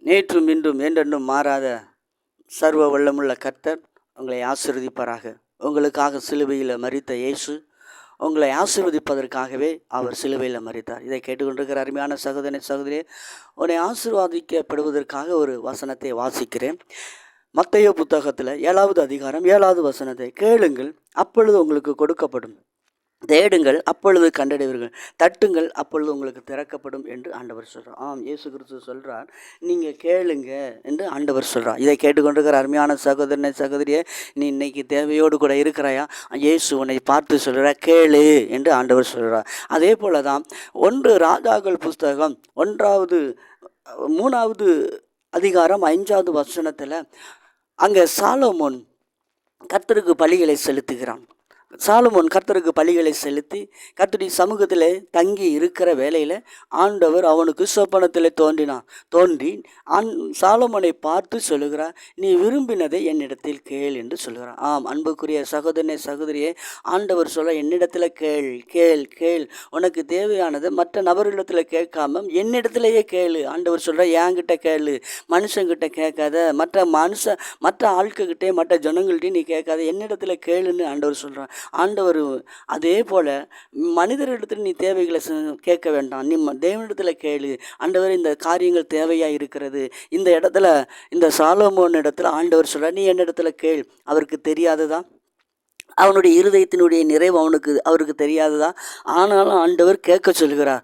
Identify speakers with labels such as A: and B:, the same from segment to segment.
A: நேற்றும் இன்றும் என்றென்றும் மாறாத சர்வ வல்லமுள்ள கர்த்தர் உங்களை ஆசீர்வதிப்பாராக. உங்களுக்காக சிலுவையில் மரித்த இயேசு உங்களை ஆசீர்வதிப்பதற்காகவே அவர் சிலுவையில் மரித்தார். இதை கேட்டுக்கொண்டிருக்கிற அருமையான சகோதரனே சகோதரியே, உன்னை ஆசீர்வாதிக்கப்படுவதற்காக ஒரு வசனத்தை வாசிக்கிறேன். மத்தேயு புத்தகத்தில் 7வது அதிகாரம் 7வது வசனத்தை கேளுங்கள், அப்பொழுது உங்களுக்கு கொடுக்கப்படும். தேடுங்கள், அப்பொழுது கண்டடைவீர்கள். தட்டுங்கள், அப்பொழுது உங்களுக்கு திறக்கப்படும் என்று ஆண்டவர் சொல்கிறார். இயேசு கிறிஸ்து சொல்கிறார், நீங்கள் கேளுங்க என்று ஆண்டவர் சொல்கிறார். இதை கேட்டுக்கொண்டிருக்கிற அருமையான சகோதரனை சகோதரியை, நீ இன்னைக்கு தேவையோடு கூட இருக்கிறாயா? இயேசு உன்னை பார்த்து சொல்கிறார், கேளு என்று ஆண்டவர் சொல்கிறார். அதே போல தான் 1 ராஜாக்கள் புஸ்தகம் 3வது அதிகாரம் 5வது வசனத்தில் அங்கே சாலமோன் கர்த்தருக்கு பலிகளை செலுத்துகிறான். சாலமோன் கர்த்தருக்கு பலிகளை செலுத்தி கர்த்தருடைய சமூகத்தில் தங்கி இருக்கிற வேளையில் ஆண்டவர் அவனுக்கு சொப்பனத்தில் தோன்றி சாலமோனை பார்த்து சொல்லுகிறார், நீ விரும்பினதை என்னிடத்தில் கேள் என்று சொல்கிறார். அன்புக்குரிய சகோதரனே சகோதரியே, ஆண்டவர் சொல்ல, என்னிடத்தில் கேள் கேள் கேள், உனக்கு தேவையானதை மற்ற நபர்களிடத்தில் கேட்காம என்னிடத்திலேயே கேளு. ஆண்டவர் சொல்கிற, என்கிட்ட கேளு, மனுஷங்கிட்ட கேட்காத, மற்ற ஆட்கள்கிட்டே மற்ற ஜனங்கள்கிட்டையும் நீ கேட்காத, என்னிடத்தில் கேளுன்னு ஆண்டவர் சொல்கிறான். ஆண்டவர் அதே போல் மனிதரிடத்தில் நீ தேவைகளை கேட்க வேண்டாம், நீ தேவனிடத்தில் கேளு. ஆண்டவர் இந்த காரியங்கள் தேவையாக இருக்கிறது, இந்த இடத்துல இந்த சாலமோன் இடத்துல ஆண்டவர் சொல்கிறார், நீ என்னிடத்துல கேள். அவருக்கு தெரியாததா? அவனுடைய இருதயத்தினுடைய நிறைவு அவருக்கு தெரியாததா? ஆனாலும் ஆண்டவர் கேட்க சொல்கிறார்.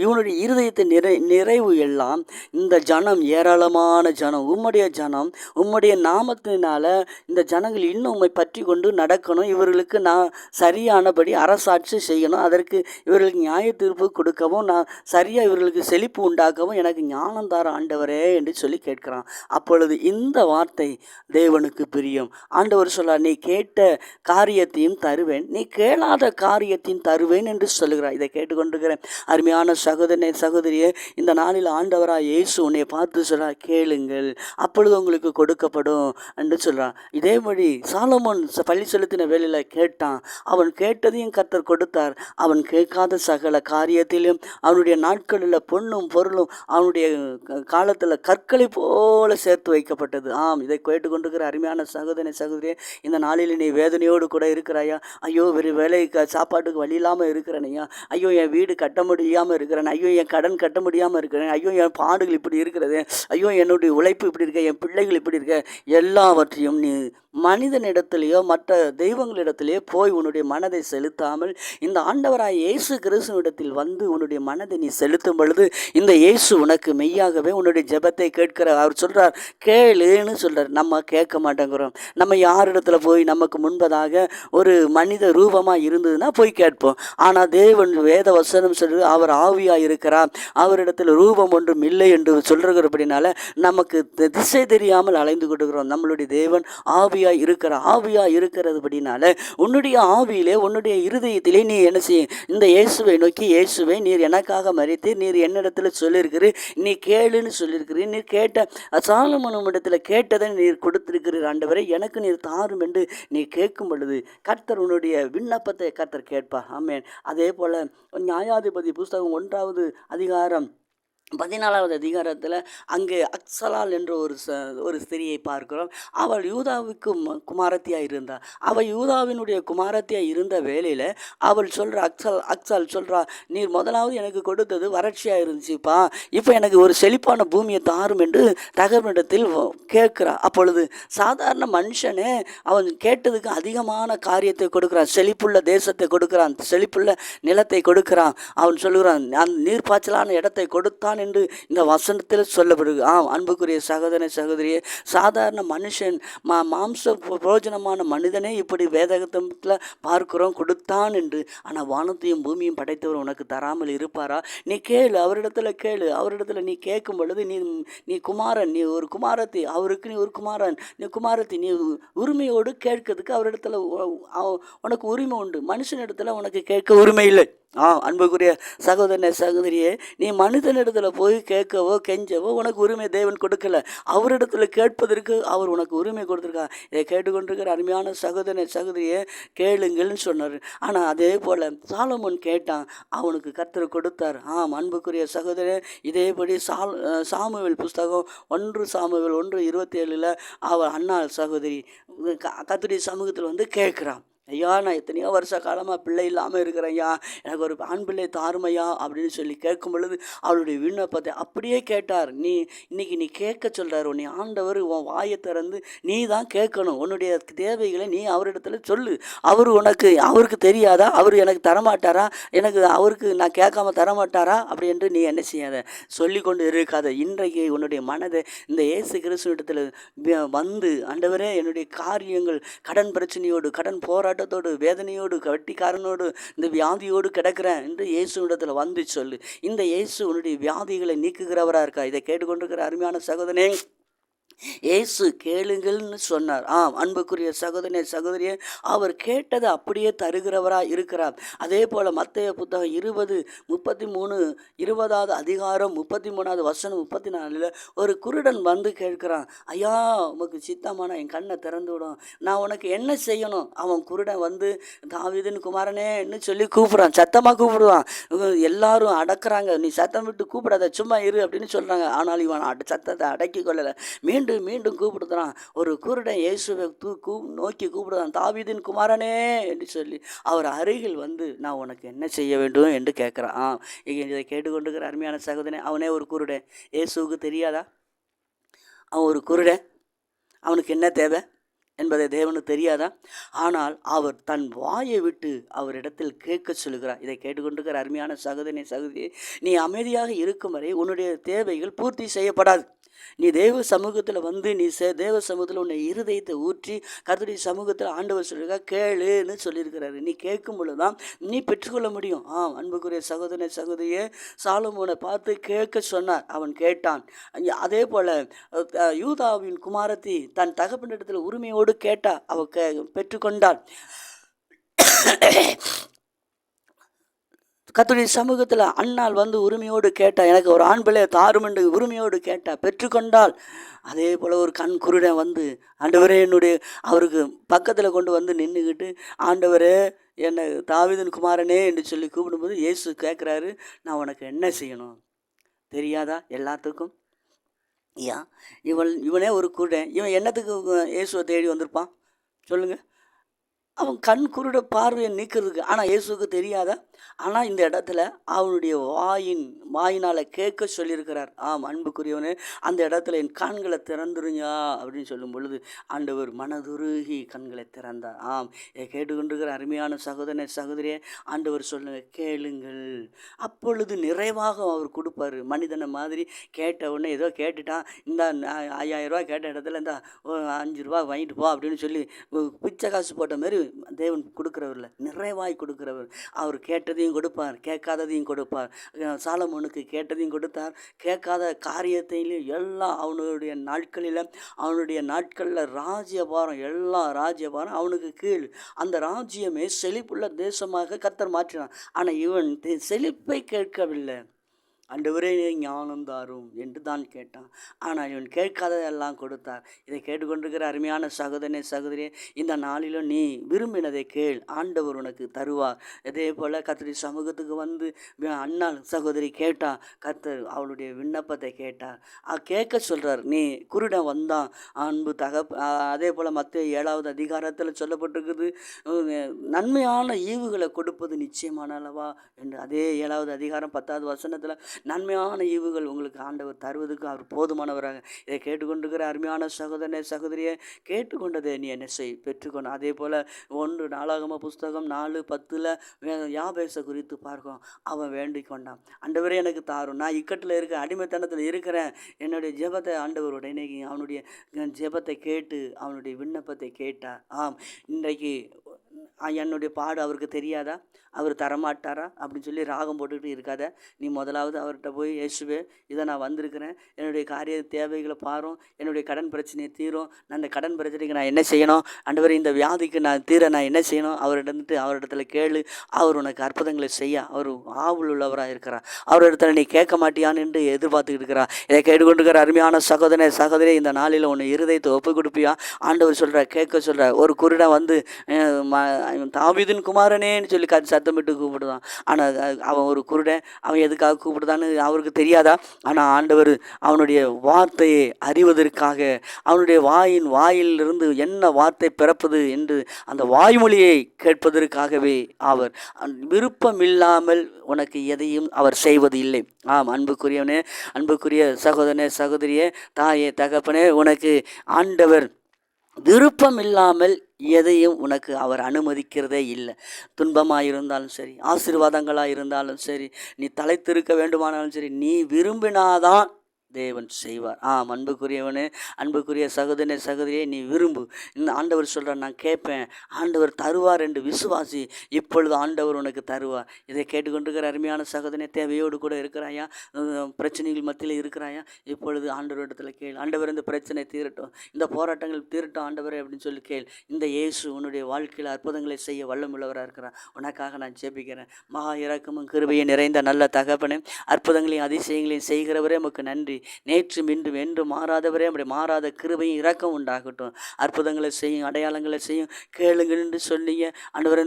A: இவனுடைய இருதயத்தின் நிறைவு எல்லாம் இந்த ஜனம், ஏராளமான ஜனம், உம்முடைய ஜனம், உம்முடைய நாமத்தினால இந்த ஜனங்கள் இன்னும் உம்மை பற்றி கொண்டு நடக்கணும், இவர்களுக்கு நான் சரியானபடி அரசாட்சி செய்யணும், அதற்கு இவர்களுக்கு நியாய தீர்ப்பு கொடுக்கவும், நான் சரியாக இவர்களுக்கு செழிப்பு உண்டாக்கவும் எனக்கு ஞானம் தார ஆண்டவரே என்று சொல்லி கேட்கிறான். அப்பொழுது இந்த வார்த்தை தேவனுக்கு பிரியம். ஆண்டவர் சொல்றார், நீ கேட்ட காரியத்தையும் தருவேன், நீ கேளாத காரியத்தையும் தருவேன் என்று சொல்லுகிறார். இதை கேட்டுக்கொண்டிருக்கிற அருமையான சகோதரனே சகோதரியே, இந்த நாளில் ஆண்டவராக இயேசு உன்னை பார்த்து சொல்கிறார், கேளுங்கள், அப்பொழுது உங்களுக்கு கொடுக்கப்படும் என்று சொல்கிறார். இதேபடி சாலமோன் பள்ளி செலுத்தின வேலையில் கேட்டான், அவன் கேட்டதையும் கர்த்தர் கொடுத்தார். அவன் கேட்காத சகல காரியத்திலும் அவனுடைய நாட்களில் பொன்னும் பொருளும் அவனுடைய காலத்தில் கற்களை போல சேர்த்து வைக்கப்பட்டது. இதை கேட்டுக்கொண்டிருக்கிற அருமையான சகோதரனே சகோதரியே, இந்த நாளில் நீ வேதனையோடு கூட இருக்கிறாயா? ஐயோ, வேறு வேலைக்கு சாப்பாட்டுக்கு வழி இல்லாமல் இருக்கிறனையா? ஐயோ, என் வீடு கட்ட முடியாமல் இருக்கிறேன், ஐயோ என் கடன் கட்ட முடியாமல் இருக்கிறேன், ஐயோ என் பாடுகள் இப்படி இருக்கிறது, ஐயோ என்னுடைய உழைப்பு இப்படி இருக்க, என் பிள்ளைகள் இப்படி இருக்க, எல்லாவற்றையும் நீ மனிதனிடத்திலேயோ மற்ற தெய்வங்களிடத்திலேயோ போய் உன்னுடைய மனதை செலுத்தாமல் இந்த ஆண்டவராய் இயேசு கிறிஸ்துவிடத்தில் வந்து உன்னுடைய மனதை நீ செலுத்தும் பொழுது இந்த இயேசு உனக்கு மெய்யாகவே உன்னுடைய ஜெபத்தை கேட்கிறார். அவர் சொல்கிறார், கேளுன்னு சொல்கிறார். நம்ம கேட்க மாட்டேங்கிறோம். நம்ம யாரிடத்துல போய் நமக்கு முன்பதாக ஒரு மனித ரூபமாக இருந்ததுன்னா போய் கேட்போம். ஆனால் தேவன் வேத வசனம் சொல்கிறது, அவர் ஆவியாக இருக்கிறார், அவரிடத்தில் ரூபம் ஒன்றும் இல்லை என்று சொல்கிறபடினால நமக்கு திசை தெரியாமல் அலைந்து கொடுக்கிறோம். நம்மளுடைய தேவன் ஆவியாக இருக்கிறதுபடினால உன்னுடைய ஆவியிலே உன்னுடைய இருதயத்திலே நீ என்ன செய்ய, இந்த இயேசுவை நோக்கி, இயேசுவை நீர் எனக்காக மரித்து நீர் என்னிடத்தில் சொல்லியிருக்கிறீர், நீ கேளுன்னு சொல்லியிருக்கிறீர், நீர் கேட்ட சாலமோன் இடத்துல கேட்டதை நீர் கொடுத்திருக்கிறீர், ஆண்டவரை எனக்கு நீர் தாரும் என்று நீ கேட்கும் பொழுது கர்த்தர் உன்னுடைய விண்ணப்பத்தை கர்த்தர் கேட்பார். ஆமென். அதே போல நியாயாதிபதி புஸ்தகம் 1வது அதிகாரம் 14வது அதிகாரத்தில் அங்கே அக்சலால் என்ற ஒரு ஸ்திரியை பார்க்கிறோம். அவள் யூதாவுக்கு குமாரத்தியாக இருந்தாள். அவள் யூதாவினுடைய குமாரத்தியாக இருந்த வேளையில் அவள் சொல்கிற அக்சால் சொல்கிறா, நீர் முதலாவது எனக்கு கொடுத்தது வறட்சியாக இருந்துச்சுப்பா, இப்போ எனக்கு ஒரு செழிப்பான பூமியை தாரும் என்று தகவனிடத்தில் கேட்குறா. அப்பொழுது சாதாரண மனுஷனே அவன் கேட்டதுக்கு அதிகமான காரியத்தை கொடுக்குறான், செழிப்புள்ள தேசத்தை கொடுக்குறான், செழிப்புள்ள நிலத்தை கொடுக்குறான். அவன் சொல்லுகிறான், அந்த நீர்ப்பாய்ச்சலான இடத்தை கொடுத்தான் என்று இந்த வசனத்தில் சொல்லப்படுது. அன்புக்குரிய சகோதரனே சகோதரியே, சாதாரண மனுஷன் மாம்ச பிரயோஜனமான மனிதனே இப்படி வேதகத்தில் பார்க்கிறோம் கொடுத்தான் என்று. ஆனால் வானத்தையும் பூமியும் படைத்தவர் உனக்கு தராமல் இருப்பாரா? நீ கேளு, அவரிடத்துல கேளு. அவரிடத்துல நீ கேட்கும் பொழுது நீ குமாரன், நீ ஒரு குமாரத்தி, அவருக்கு நீ ஒரு குமாரன், நீ குமாரத்தி, நீ உரிமையோடு கேட்கறதுக்கு அவரிடத்துல உனக்கு உரிமை உண்டு. மனுஷனிடத்துல உனக்கு கேட்க உரிமை இல்லை. அன்புக்குரிய சகோதரனே சகோதரியே, நீ மனிதனிடத்தில் போய் கேட்கவோ கெஞ்சவோ உனக்கு உரிமை தேவன் கொடுக்கல. அவரிடத்துல கேட்பதற்கு அவர் உனக்கு உரிமை கொடுத்துருக்கார். இதை கேட்டுக்கொண்டிருக்கிற அருமையான சகோதரனே சகோதரியே, கேளுங்கள்னு சொன்னார். ஆனால் அதே போல் சாலமோன் கேட்டான், அவனுக்கு கர்த்தர் கொடுத்தார். அன்புக்குரிய சகோதரன், இதேபடி சாமுவேல் புஸ்தகம் 1 சாமுவேல் 1:27 அவள் அன்னாள் சகோதரி கர்த்தருடைய சமூகத்தில் வந்து கேட்குறான், ஐயா நான் எத்தனையோ வருஷ காலமாக பிள்ளை இல்லாமல் இருக்கிறேன் ஐயா, எனக்கு ஒரு ஆண் பிள்ளை தாருமையா அப்படின்னு சொல்லி கேட்கும் பொழுது அவளுடைய விண்ணப்பத்தை அப்படியே கேட்டார். இன்னைக்கு நீ கேட்க சொல்கிறார். உன்னை ஆண்டவர் உன் வாயை திறந்து நீ தான் கேட்கணும். உன்னுடைய தேவைகளை நீ அவரிடத்துல சொல்லு. அவருக்கு தெரியாதா? அவர் எனக்கு தரமாட்டாரா? அவருக்கு நான் கேட்காம தரமாட்டாரா? அப்படி என்று நீ என்ன செய்யாத, சொல்லி கொண்டு இருக்காத. இன்றைக்கு உன்னுடைய மனதை இந்த இயேசு கிறிஸ்துவிடத்தில் வந்து, ஆண்டவரே என்னுடைய காரியங்கள் கடன் பிரச்சனையோடு, கடன் போராட்டத்தோடு, வேதனையோடு, வட்டிக்காரனோடு, இந்த வியாதியோடு கிடக்கிறேன் என்று இயேசுவிடத்தில் வந்து சொல்லு. இந்த இயேசு உன்னுடைய வியாதிகளை நீக்குகிறவராக இருக்கா? இதை கேட்டுக்கொண்டிருக்கிற அருமையான சகோதரனே, இயேசு கேளுங்கள்னு சொன்னார். அன்புக்குரிய சகோதரனே சகோதரியே, அவர் கேட்டதை அப்படியே தருகிறவராக இருக்கிறார். அதே போல் மத்தேயு புத்தகம் 20:33 20வது அதிகாரம் 33வது வசனம் 34 ஒரு குருடன் வந்து கேட்கிறான், ஐயா உமக்கு சித்தமான என் கண்ணை திறந்து விடும், நான் உனக்கு என்ன செய்யணும்? அவன் குருடன் வந்து தாவீதின் குமாரனேன்னு சொல்லி கூப்பிட்றான், சத்தமாக கூப்பிடுவான். எல்லாரும் அடக்குறாங்க, நீ சத்தம் விட்டு கூப்பிடாத, சும்மா இரு அப்படின்னு சொல்கிறாங்க. ஆனால் இவன் சத்தத்தை அடக்கி கொள்ளலை. மீண்டும் கூப்பிடுறான். ஒரு குருடன் இயேசுவை நோக்கி கூப்பிடுறான், தாவீதின் குமாரனே என்று சொல்லி அவர் அருகில் வந்து நான் உனக்கு என்ன செய்ய வேண்டும் என்று கேட்குறான். இதை கேட்டுக்கொண்டிருக்கிற அருமையான சகோதரனே, அவனே ஒரு குருடன். இயேசுவுக்கு தெரியாதா? அவன் ஒரு குருடன், அவனுக்கு என்ன தேவை என்பதை தேவனுக்கு தெரியாதா? ஆனால் அவர் தன் வாயை விட்டு அவரிடத்தில் கேட்க சொல்கிறார். இதை கேட்டுக்கொண்டிருக்கிற அருமையான சகோதரனே சகோதரி, நீ அமைதியாக இருக்கும் வரை உன்னுடைய தேவைகள் பூர்த்தி செய்யப்படாது. நீ தேவ சமூகத்தில் வந்து தேவ சமூகத்தில் உன்னை இருதயத்தை ஊற்றி கர்த்தருடைய சமூகத்தில் ஆண்டவர் சொல்லியிருக்கா, கேளுன்னு சொல்லியிருக்கிறாரு. நீ கேட்கும் பொழுதுதான் நீ பெற்றுக்கொள்ள முடியும். அன்புக்குரிய சகோதரனை சகோதரியே, சாலமோனை பார்த்து கேட்க சொன்னார், அவன் கேட்டான். அதே போல் யூதாவின் குமாரத்தி தன் தகப்பனிடத்தில் உரிமையோடு கேட்டா, அவ பெற்றுக்கொண்டாள். கர்த்தருடைய சமூகத்தில் அன்னாள் வந்து உரிமையோடு கேட்டா, எனக்கு ஒரு ஆண் பிள்ளையை தாரும் என்று உரிமையோடு கேட்டா, பெற்றுக்கொண்டாள். அதே போல் ஒரு கண் குருடன் வந்து, ஆண்டவரே அவருக்கு பக்கத்தில் கொண்டு வந்து நின்றுக்கிட்டு, ஆண்டவரே என்னை தாவீதின் குமாரனே என்று சொல்லி கூப்பிடும்போது இயேசு கேட்குறாரு, நான் உனக்கு என்ன செய்யணும்? தெரியாதா எல்லாத்துக்கும்? இவனே ஒரு குருடன், இவன் என்னத்துக்கு இயேசுவை தேடி வந்திருப்பான் சொல்லுங்கள்? அவன் கண் குருட பார்வையை நீக்கிறதுக்கு. ஆனால் இயேசுக்கு தெரியாதா? ஆனால் இந்த இடத்துல அவனுடைய வாயினால் கேட்க சொல்லியிருக்கிறார். அன்புக்குரியவனே, அந்த இடத்துல என் கண்களை திறந்துருங்க அப்படின்னு சொல்லும் பொழுது ஆண்டவர் மனதுருகி கண்களை திறந்தார். இதை கேட்டுக்கொண்டிருக்கிற அருமையான சகோதரனே சகோதரியே, ஆண்டவர் சொல்லுங்க, கேளுங்கள், அப்பொழுது நிறைவாக அவர் கொடுப்பார். மனிதனை மாதிரி கேட்ட உடனே ஏதோ கேட்டுட்டான், இந்த 5000 ரூபா கேட்ட இடத்துல இந்த 5 ரூபா வாங்கிட்டு போ அப்படின்னு சொல்லி பிச்சை காசு போட்ட மாதிரி தேவன் கொடுக்குறவர்ல, நிறைவாய் கொடுக்குறவர். அவர் கேட்டதையும் கொடுப்பார், கேட்காததையும் கொடுப்பார். சாலமோனுக்கு கேட்டதையும் கொடுத்தார், கேட்காத காரியத்தையும் எல்லாம் அவனுடைய நாட்களில் ராஜ்யபாரம், எல்லா ராஜ்யபாரம் அவனுக்கு கீழ். அந்த ராஜ்யமே செழிப்புள்ள தேசமாக கர்த்தர் மாற்றினான். ஆனால் இவன் செழிப்பை கேட்கவில்லை. ஆண்டவரே ஞானம் தாரும் என்று தான் கேட்டான். ஆனால் இவன் கேட்காததெல்லாம் கொடுத்தார். இதை கேட்டுக்கொண்டிருக்கிற அருமையான சகோதரனே சகோதரியே, இந்த நாளிலும் நீ விரும்பினதை கேள், ஆண்டவர் உனக்கு தருவார். இதே போல் கர்த்தருடைய சமூகத்துக்கு வந்து அண்ணாள் சகோதரி கேட்டா, கர்த்தர் அவளுடைய விண்ணப்பத்தை கேட்டார். கேட்க சொல்கிறார். நீ குருடன் வந்தான் அன்பு அதே போல் மத்தேயு 7வது அதிகாரத்தில் சொல்லப்பட்டிருக்குது, நன்மையான ஈவுகளை கொடுப்பது நிச்சயமான அளவா என்று. அதே 7வது அதிகாரம் 10வது வசனத்தில் நன்மையான ஈவுகள் உங்களுக்கு ஆண்டவர் தருவதற்கு அவர் போதுமானவராக. இதை கேட்டுக்கொண்டிருக்கிற அருமையான சகோதரனே சகோதரியை, கேட்டுக்கொண்டதை நீ என்ன செய், பெற்றுக்கொண்டு. அதே போல் 1 நாளாகம புஸ்தகம் 4:10 யாபேசை குறித்து பார்க்கும். அவன் வேண்டிக் கொண்டான், ஆண்டவரே எனக்கு தாரும், நான் இக்கட்டில் இருக்கேன், அடிமைத்தனத்தில் இருக்கிறேன், என்னுடைய ஜெபத்தை ஆண்டவர் உடனே அவனுடைய ஜெபத்தை கேட்டு அவனுடைய விண்ணப்பத்தை கேட்டார். இன்றைக்கு என்னுடைய பாடு அவருக்கு தெரியாதா, அவர் தரமாட்டாரா அப்படின்னு சொல்லி ராகம் போட்டுக்கிட்டு இருக்காத. நீ முதலாவது அவர்கிட்ட போய், இயேசுவே இதை நான் வந்திருக்கிறேன், என்னுடைய காரிய தேவைகளை பாரும், என்னுடைய கடன் பிரச்சனையை தீரும், நான் இந்த கடன் பிரச்சனைக்கு நான் என்ன செய்யணும், ஆண்டவரே இந்த வியாதிக்கு நான் தீர நான் என்ன செய்யணும், அவரிடத்துல கேளு. அவர் உனக்கு அற்புதங்களை செய்ய அவர் ஆவல் உள்ளவராக இருக்கிறார். அவரிடத்துல நீ கேட்க மாட்டியான்னு எதிர்பார்த்துக்கிட்டு இருக்கிறார். இதை கேட்டுக்கொண்டிருக்கிற அருமையான சகோதரே இந்த நாளில் உன்னை இருதயத்தை ஒப்பு கொடுப்பியா? ஆண்டவர் சொல்கிற, கேட்க சொல்கிற. ஒரு குருடன் வந்து தாவீதின் குமாரனேன்னு சொல்லி சத்தமிட்டு கூப்பிடுதான். ஆனால் அவன் ஒரு குருடன், அவன் எதுக்காக கூப்பிடுதான்னு அவருக்கு தெரியாதா? ஆனால் ஆண்டவர் அவனுடைய வார்த்தையை அறிவதற்காக, அவனுடைய வாயிலிருந்து என்ன வார்த்தை பிறப்பது என்று அந்த வாய்மொழியை கேட்பதற்காகவே அவர் விருப்பமில்லாமல் உனக்கு எதையும் அவர் செய்வது இல்லை. ஆம், அன்புக்குரியவனே, அன்புக்குரிய சகோதரனே, சகோதரியே, தாயே, தகப்பனே, உனக்கு ஆண்டவர் விருப்பம் இல்லாமல் எதையும் உனக்கு அவர் அனுமதிக்கிறதே இல்லை. துன்பமாக இருந்தாலும் சரி, ஆசீர்வாதங்களாக இருந்தாலும் சரி, நீ தலைத்திருக்க வேண்டுமானாலும் சரி, நீ விரும்பினாதான் தேவன் செய்வார். அன்புக்குரியவனே, அன்புக்குரிய சகோதரனே, சகோதரியே, நீ விரும்பு. இந்த ஆண்டவர் சொல்கிறார், நான் கேட்பேன், ஆண்டவர் தருவார் என்று விசுவாசி. இப்பொழுது ஆண்டவர் உனக்கு தருவார். இதை கேட்டுக்கொண்டிருக்கிற அருமையான சகோதரனே, தேவையோடு கூட இருக்கிறாயா, பிரச்சனைகள் மத்தியில் இருக்கிறாயா, இப்பொழுது ஆண்டவரிடத்தில் கேள். ஆண்டவர் இந்த பிரச்சனை தீரட்டும், இந்த போராட்டங்கள் தீரட்டும் ஆண்டவரே அப்படின்னு சொல்லி கேள். இந்த இயேசு உன்னுடைய வாழ்க்கையில் அற்புதங்களை செய்ய வல்லமுள்ளவராக இருக்கிறார். உனக்காக நான் ஜெபிக்கிறேன். மகா இரக்கமும் கிருபையை நிறைந்த நல்ல தகப்பனே, அற்புதங்களையும் அதிசயங்களையும் செய்கிறவரே உமக்கு நன்றி. நேற்றும் இன்றும் என்று மாறாதவரே, நம்முடைய மாறாத கிருபையும் இரக்கம் உண்டாகட்டும். அற்புதங்களை செய்யும், அடையாளங்களை செய்யும், கேளுங்கள் என்று சொன்னீங்க ஆண்டவர்.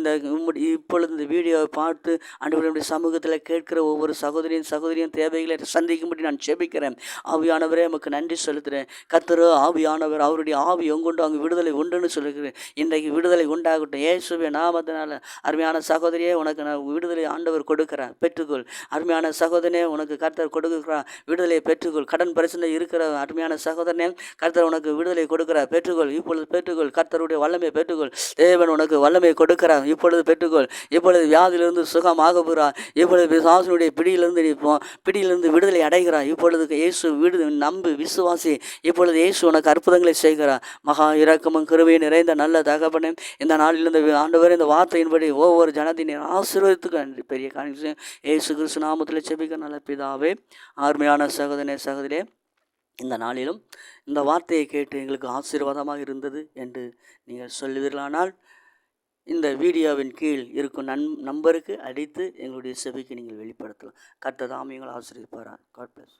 A: இப்பொழுது இந்த வீடியோவை பார்த்து ஆண்டவருடைய சமூகத்தில் கேட்கிற ஒவ்வொரு சகோதரியும் தேவைகளை சந்திக்கும்படி நான் ஜெபிக்கிறேன். ஆவியானவரே உமக்கு நன்றி செலுத்துகிறேன். கர்த்தர் ஆவியானவர், அவருடைய ஆவி எங்கொண்டு அங்கு விடுதலை உண்டுன்னு சொல்லுகிறேன். இன்றைக்கு விடுதலை உண்டாகட்டும் இயேசுவின் நாமத்தினால. அருமையான சகோதரியே, உனக்கு நான் விடுதலை ஆண்டவர் கொடுக்கிறார், பெற்றுக்கொள். அருமையான சகோதரனே, உனக்கு கர்த்தர் கொடுக்கிறார், விடுதலையை பெற்றுக்கொள். கடன் பிரச்சனை இருக்கிற அருமையான சகோதரனே, கர்த்தர் உனக்கு விடுதலை கொடுக்கிறார், பெற்றுக்கொள். இப்பொழுது பெற்றுக்கொள். கர்த்தருடைய வல்லமை பெற்றுக்கொள். தேவன் உனக்கு வல்லமை கொடுக்கிறார், இப்பொழுது பெற்றுக்கொள். இப்பொழுது வியாதியிலிருந்து சுகமாக போகிறார். இப்பொழுது பிசாசினுடைய பிடியிலிருந்து விடுதலை அடைகிறார். இப்பொழுது இயேசு நம்பு, விசுவாசி. இப்பொழுது இயேசு உனக்கு அற்புதங்களை செய்கிறார். மகா இரக்கமும் கிருபையும் நிறைந்த நல்ல தகப்பனே, இந்த நாளிலிருந்து ஆண்டவர் இந்த வார்த்தையின்படி ஒவ்வொரு ஜனத்தின் ஆசீர்வாதத்துக்கு பெரிய காரியம் இயேசு கிறிஸ்து நாமத்தில் ஜெபிக்க நல்ல பிதாவே. அருமையான சகோதரனே, சகோதரியே, இந்த நாளிலும் இந்த வார்த்தையை கேட்டு எங்களுக்கு ஆசீர்வாதமாக இருந்தது என்று நீங்கள் சொல்லுவீர்களானால் இந்த வீடியோவின் கீழ் இருக்கும் நம்பருக்கு அடித்து எங்களுடைய செவிக்கு நீங்கள் வெளிப்படுத்தலாம். கர்த்தர் தாமே உங்களை ஆசீர்வதிப்பாராக. God plus.